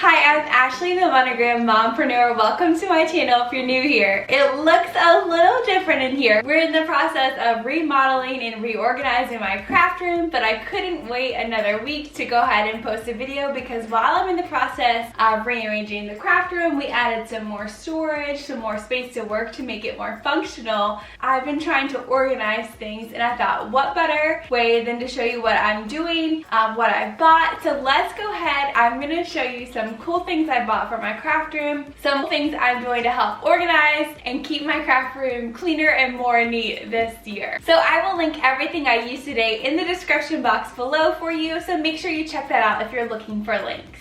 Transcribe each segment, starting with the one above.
Hi, I'm Ashley the Monogram Mompreneur. Welcome to my channel if you're new here. It looks a little different in here. We're in the process of remodeling and reorganizing my craft room, but I couldn't wait another week to go ahead and post a video because while I'm in the process of rearranging the craft room, we added some more storage, some more space to work to make it more functional. I've been trying to organize things and I thought, what better way than to show you what I'm doing, what I bought. So let's go ahead. I'm going to show you some cool things I bought for my craft room, some things I'm doing to help organize and keep my craft room cleaner and more neat this year. So I will link everything I used today in the description box below for you, so make sure you check that out if you're looking for links.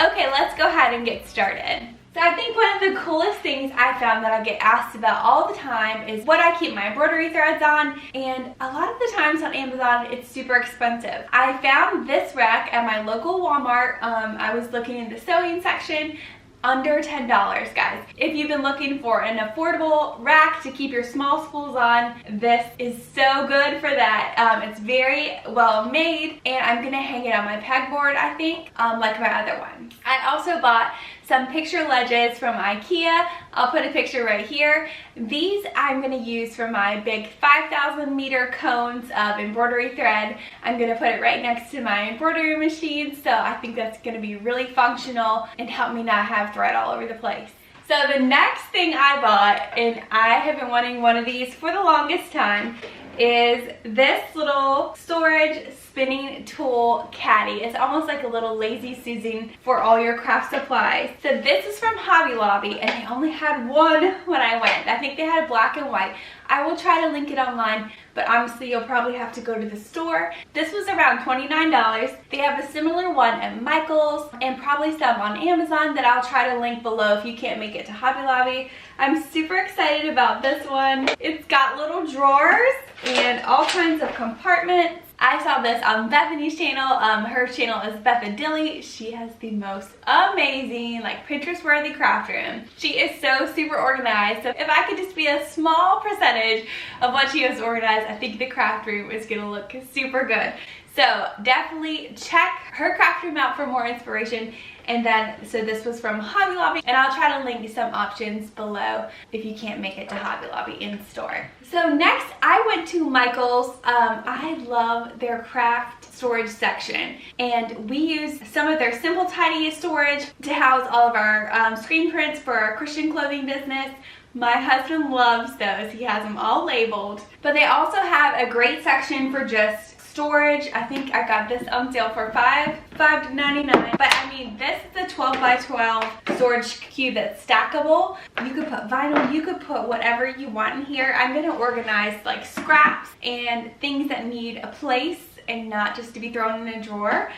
Okay, let's go ahead and get started. So I think one of the coolest things I found that I get asked about all the time is what I keep my embroidery threads on, and a lot of the times on Amazon it's super expensive. I found this rack at my local Walmart. I was looking in the sewing section. Under $10, guys. If you've been looking for an affordable rack to keep your small spools on, this is so good for that. It's very well made, and I'm gonna hang it on my pegboard, I think, like my other one. I also bought some picture ledges from IKEA. I'll put a picture right here. These I'm gonna use for my big 5,000 meter cones of embroidery thread. I'm gonna put it right next to my embroidery machine, so I think that's gonna be really functional and help me not have thread all over the place. So the next thing I bought, and I have been wanting one of these for the longest time, is this little storage spinning tool caddy. It's almost like a little lazy Susan for all your craft supplies. So this is from Hobby Lobby, and they only had one when I went. I think they had black and white. I will try to link it online, but honestly you'll probably have to go to the store. This was around $29. They have a similar one at Michael's and probably some on Amazon that I'll try to link below if you can't make it to Hobby Lobby. I'm super excited about this one. It's got little drawers and all kinds of compartments. I saw this on Bethany's channel. Her channel is Bethadilly. She has the most amazing, like, Pinterest-worthy craft room. She is so super organized. So if I could just be a small percentage of what she has organized, I think the craft room is gonna look super good. So definitely check her craft room out for more inspiration. And then, so this was from Hobby Lobby, and I'll try to link some options below if you can't make it to Hobby Lobby in store. So next, I went to Michael's. I love their craft storage section, and we use some of their simple tidy storage to house all of our screen prints for our Christian clothing business. My husband loves those. He has them all labeled. But they also have a great section for just storage. I think I got this on sale for $5.99. But I mean, this is a 12 by 12 storage cube that's stackable. You could put vinyl, you could put whatever you want in here. I'm gonna organize like scraps and things that need a place and not just to be thrown in a drawer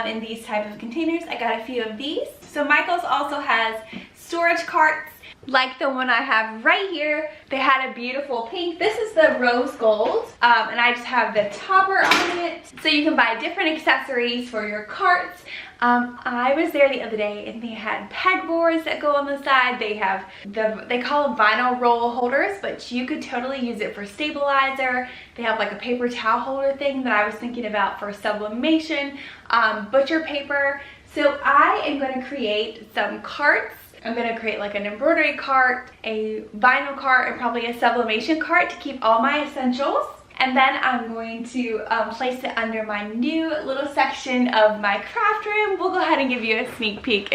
in these type of containers. I got a few of these. So Michael's also has storage carts like the one I have right here. They had a beautiful pink. This is the rose gold, and I just have the topper on it. So you can buy different accessories for your carts. I was there the other day and they had pegboards that go on the side. They have they call them vinyl roll holders, but you could totally use it for stabilizer. They have like a paper towel holder thing that I was thinking about for sublimation, butcher paper. So I am going to create some carts. I'm going to create like an embroidery cart, a vinyl cart, and probably a sublimation cart to keep all my essentials. And then I'm going to place it under my new little section of my craft room. We'll go ahead and give you a sneak peek.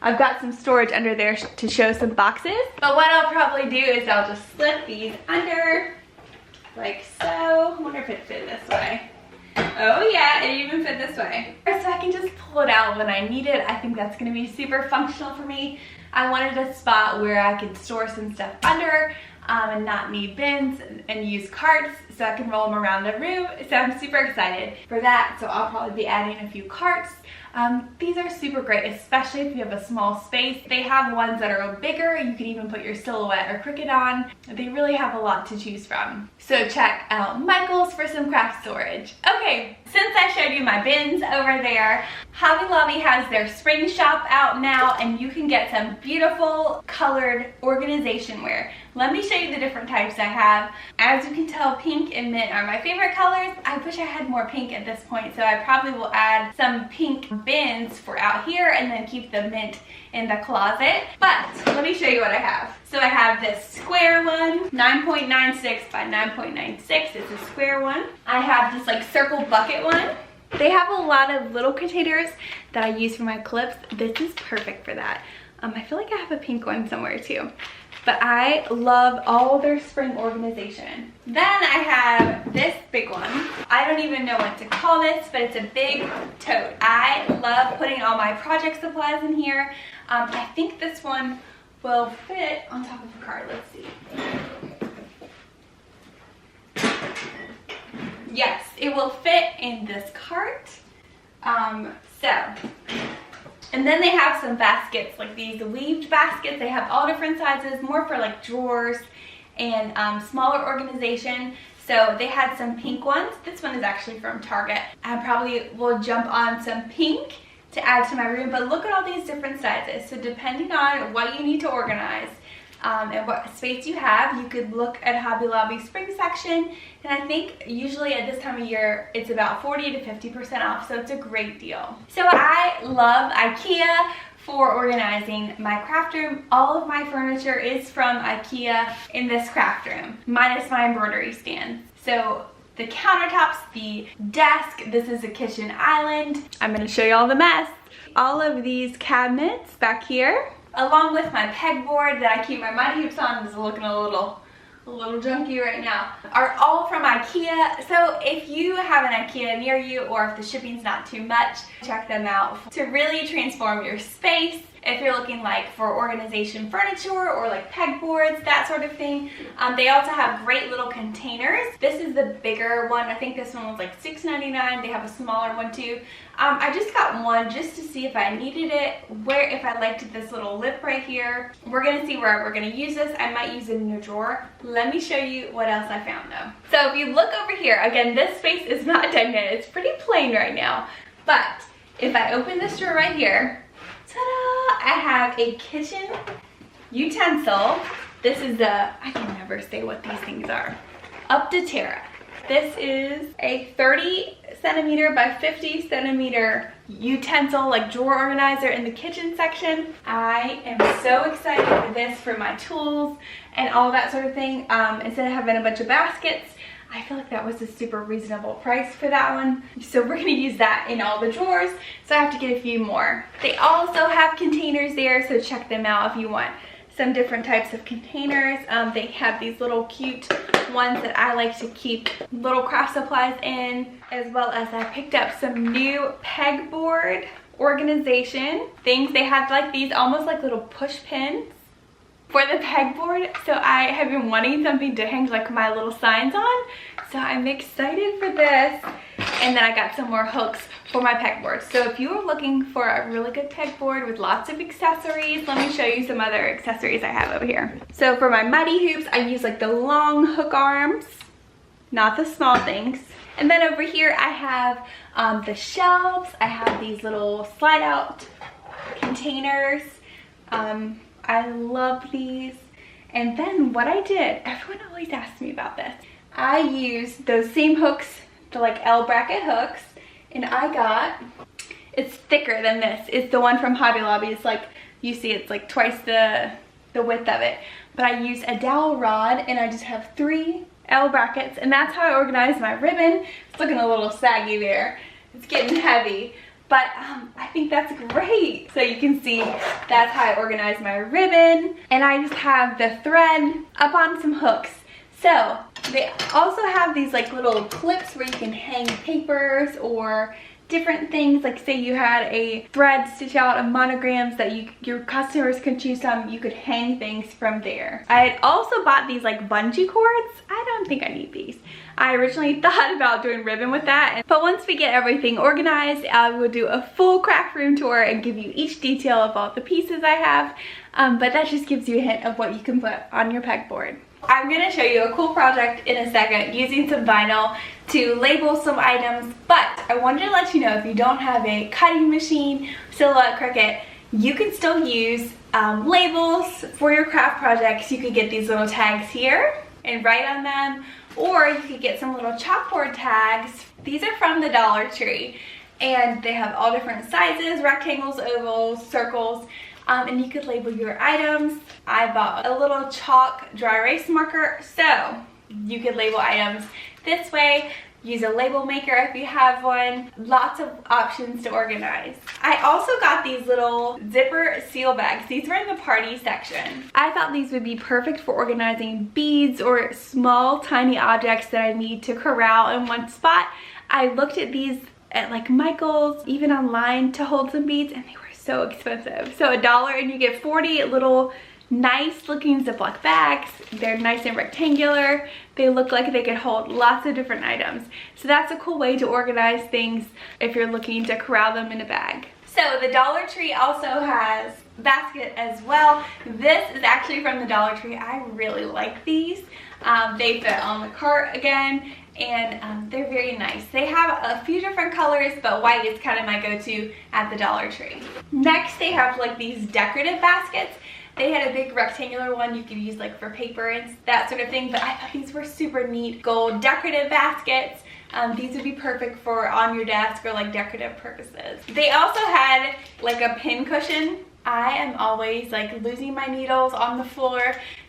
I've got some storage under there to show some boxes. But what I'll probably do is I'll just slip these under like so. I wonder if it fit this way. Oh yeah, it even fit this way. So I can just pull it out when I need it. I think that's gonna be super functional for me. I wanted a spot where I could store some stuff under and not need bins and use carts so I can roll them around the room. So I'm super excited for that. So I'll probably be adding a few carts. These are super great, especially if you have a small space. They have ones that are bigger. You can even put your silhouette or CRICUT on. They really have a lot to choose from. So check out Michael's for some craft storage. Okay, since I showed you my bins over there, Hobby Lobby has their spring shop out now, and you can get some beautiful colored organization wear. Let me show you the different types I have. As you can tell, pink pink and mint are my favorite colors. I wish I had more pink at this point, so I probably will add some pink bins for out here and then keep the mint in the closet. But let me show you what I have. So I have this square one, 9.96 by 9.96. It's a square one. I have this like circle bucket one. They have a lot of little containers that I use for my clips. This is perfect for that. I feel like I have a pink one somewhere too. But I love all their spring organization. Then I have this big one. I don't even know what to call this, but it's a big tote. I love putting all my project supplies in here. I think this one will fit on top of a card. Let's see. Yes, it will fit in this cart. And then they have some baskets, like these weaved baskets. They have all different sizes, more for like drawers and smaller organization. So they had some pink ones. This one is actually from Target. I probably will jump on some pink to add to my room, but look at all these different sizes. So depending on what you need to organize and what space you have, you could look at Hobby Lobby's spring section. And I think usually at this time of year, it's about 40 to 50% off, so it's a great deal. So I love IKEA for organizing my craft room. All of my furniture is from IKEA in this craft room, minus my embroidery stands. So the countertops, the desk, this is a kitchen island. I'm gonna show you all the mess. All of these cabinets back here, along with my pegboard that I keep my mighty hoops on, is looking a little junky right now, are all from IKEA. So if you have an IKEA near you, or if the shipping's not too much, check them out to really transform your space. If you're looking like for organization furniture or like pegboards, that sort of thing. They also have great little containers. This is the bigger one. I think this one was like $6.99. They have a smaller one too. I just got one just to see if I needed it, if I liked this little lip right here. We're gonna see where we're gonna use this. I might use it in a drawer. Let me show you what else I found though. So if you look over here, again, this space is not done yet. It's pretty plain right now. But if I open this drawer right here, ta-da! I have a kitchen utensil. This is I can never say what these things are. Up to Terra. This is a 30 centimeter by 50 centimeter utensil, like drawer organizer in the kitchen section. I am so excited for this for my tools and all that sort of thing. Instead of having a bunch of baskets, I feel like that was a super reasonable price for that one. So we're gonna use that in all the drawers. So I have to get a few more. They also have containers there, so check them out if you want some different types of containers. They have these little cute ones that I like to keep little craft supplies in, as well as I picked up some new pegboard organization things. They have like these almost like little push pins for the pegboard. So I have been wanting something to hang like my little signs on. So I'm excited for this. And then I got some more hooks for my pegboard. So if you are looking for a really good pegboard with lots of accessories, let me show you some other accessories I have over here. So for my mighty hoops, I use like the long hook arms, not the small things. And then over here I have the shelves. I have these little slide out containers. I love these. And then what I did, everyone always asks me about this. I used those same hooks, the like L bracket hooks, and I got, it's thicker than this. It's the one from Hobby Lobby. It's like, you see it's like twice the width of it. But I used a dowel rod and I just have 3 L brackets, and that's how I organize my ribbon. It's looking a little saggy there. It's getting heavy. But I think that's great. So you can see that's how I organize my ribbon. And I just have the thread up on some hooks. So they also have these like little clips where you can hang papers or different things. Like say you had a thread stitch out of monograms that your customers could choose from, you could hang things from there. I had also bought these like bungee cords. I don't think I need these. I originally thought about doing ribbon with that, but once we get everything organized, I will do a full craft room tour and give you each detail of all the pieces I have, but that just gives you a hint of what you can put on your pegboard. I'm going to show you a cool project in a second using some vinyl to label some items, but I wanted to let you know if you don't have a cutting machine, Silhouette CRICUT, you can still use labels for your craft projects. You could get these little tags here and write on them, Or you could get some little chalkboard tags. These are from the Dollar Tree, and they have all different sizes, rectangles, ovals, circles, and you could label your items. I bought a little chalk dry erase marker, so you could label items this way. Use a label maker if you have one. Lots of options to organize. I also got these little zipper seal bags. These were in the party section. I thought these would be perfect for organizing beads or small tiny objects that I need to corral in one spot. I looked at these at like Michael's, even online, to hold some beads, and they were so expensive. So $1 and you get 40 little nice looking Ziploc bags. They're nice and rectangular. They look like they could hold lots of different items. So that's a cool way to organize things if you're looking to corral them in a bag. So the Dollar Tree also has basket as well. This is actually from the Dollar Tree. I really like these. They fit on the cart again, and they're very nice. They have a few different colors, but white is kind of my go-to at the Dollar Tree. Next, they have like these decorative baskets. They had a big rectangular one you could use like for paper and that sort of thing, but I thought these were super neat gold decorative baskets. These would be perfect for on your desk or like decorative purposes. They also had like a pin cushion. I am always like losing my needles on the floor,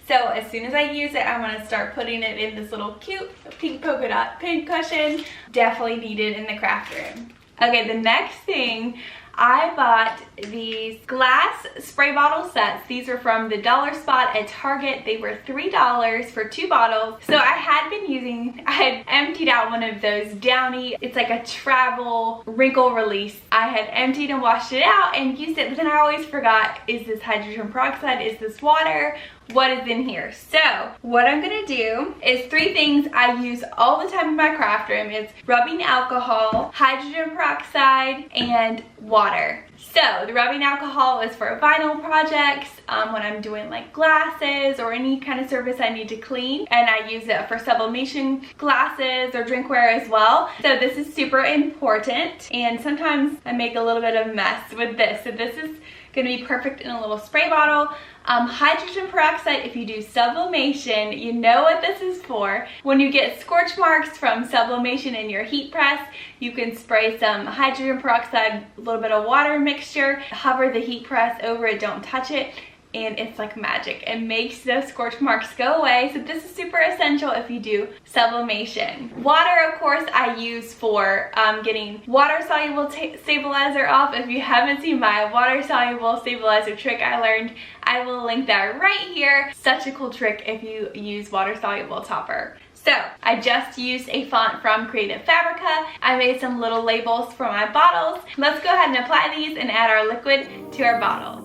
so as soon as I use it, I'm gonna start putting it in this little cute pink polka dot pin cushion. Definitely needed in the craft room. Okay, the next thing, I bought these glass spray bottle sets. These are from the Dollar Spot at Target. They were $3 for 2 bottles. So I had emptied out one of those Downy. It's like a travel wrinkle release. I had emptied and washed it out and used it, but then I always forgot, is this hydrogen peroxide? Is this water? What is in here? So what I'm gonna do is 3 things I use all the time in my craft room. It's rubbing alcohol, hydrogen peroxide, and water. So the rubbing alcohol is for vinyl projects, when I'm doing like glasses or any kind of surface I need to clean, and I use it for sublimation glasses or drinkware as well. So this is super important, and sometimes I make a little bit of mess with this. So this is gonna be perfect in a little spray bottle. Hydrogen peroxide, if you do sublimation, you know what this is for. When you get scorch marks from sublimation in your heat press, you can spray some hydrogen peroxide, a little bit of water mixture, hover the heat press over it, don't touch it, and it's like magic. It makes those scorch marks go away. So this is super essential if you do sublimation. Water, of course, I use for getting water soluble stabilizer off. If you haven't seen my water soluble stabilizer trick I learned, I will link that right here. Such a cool trick if you use water soluble topper. So I just used a font from Creative Fabrica. I made some little labels for my bottles. Let's go ahead and apply these and add our liquid to our bottle.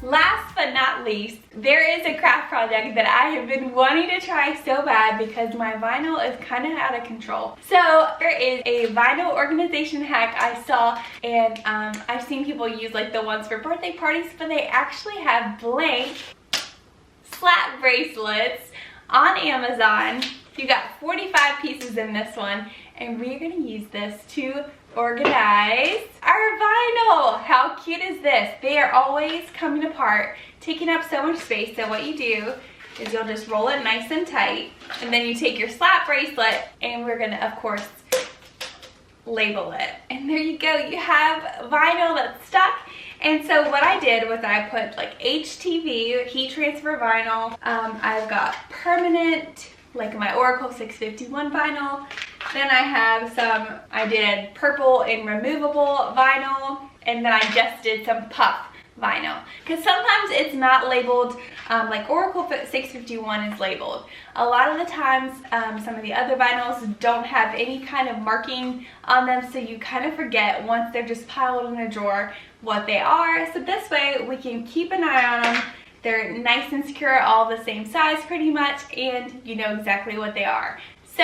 Last but not least, there is a craft project that I have been wanting to try so bad because my vinyl is kind of out of control. So there is a vinyl organization hack I saw, and I've seen people use like the ones for birthday parties, but they actually have blank slap bracelets on Amazon. You got 45 pieces in this one, and we're gonna use this to organize our vinyl. How cute is this? They are always coming apart, taking up so much space. So what you do is you'll just roll it nice and tight, and then you take your slap bracelet, and we're gonna, of course, label it. And there you go, you have vinyl that's stuck. And so what I did was I put like HTV, heat transfer vinyl. I've got permanent, like my Oracal 651 vinyl. Then I have some, I did purple and removable vinyl. and then I just did some puff vinyl, because sometimes it's not labeled like Oracal 651 is labeled. A lot of the times some of the other vinyls don't have any kind of marking on them, so you kind of forget once they're just piled in a drawer what they are. So this way we can keep an eye on them. They're nice and secure, all the same size pretty much, and you know exactly what they are. So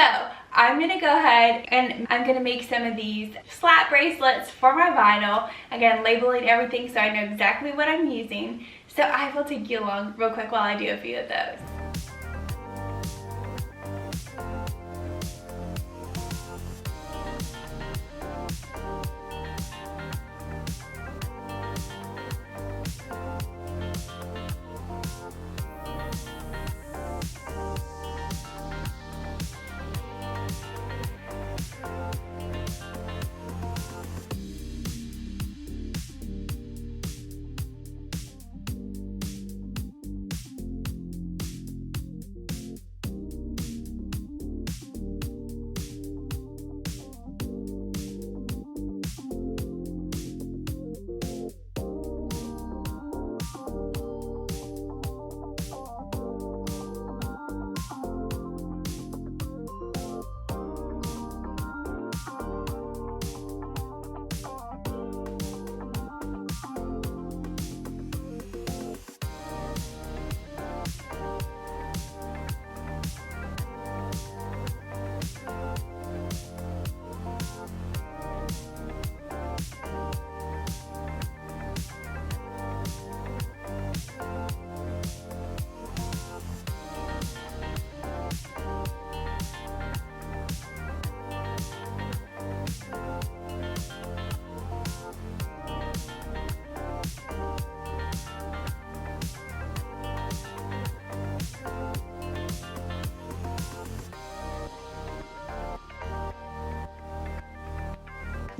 I'm gonna go ahead and I'm gonna make some of these slap bracelets for my vinyl. Again, labeling everything so I know exactly what I'm using. So I will take you along real quick while I do a few of those.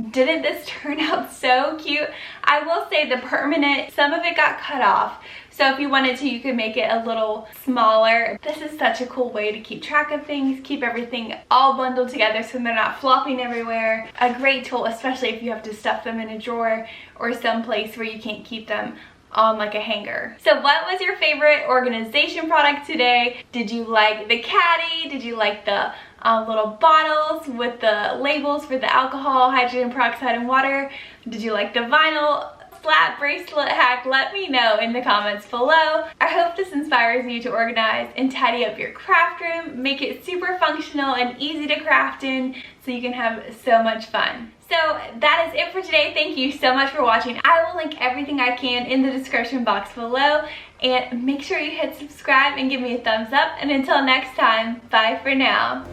Didn't this turn out so cute? I will say the permanent, some of it got cut off. So if you wanted to, you could make it a little smaller. This is such a cool way to keep track of things, keep everything all bundled together so they're not flopping everywhere. A great tool, especially if you have to stuff them in a drawer or someplace where you can't keep them on like a hanger. So what was your favorite organization product today? Did you like the caddy? Did you like the little bottles with the labels for the alcohol, hydrogen peroxide, and water? Did you like the vinyl slap bracelet hack? Let me know in the comments below. I hope this inspires you to organize and tidy up your craft room, make it super functional and easy to craft in so you can have so much fun. So that is it for today. Thank you so much for watching. I will link everything I can in the description box below, and make sure you hit subscribe and give me a thumbs up. And until next time, bye for now.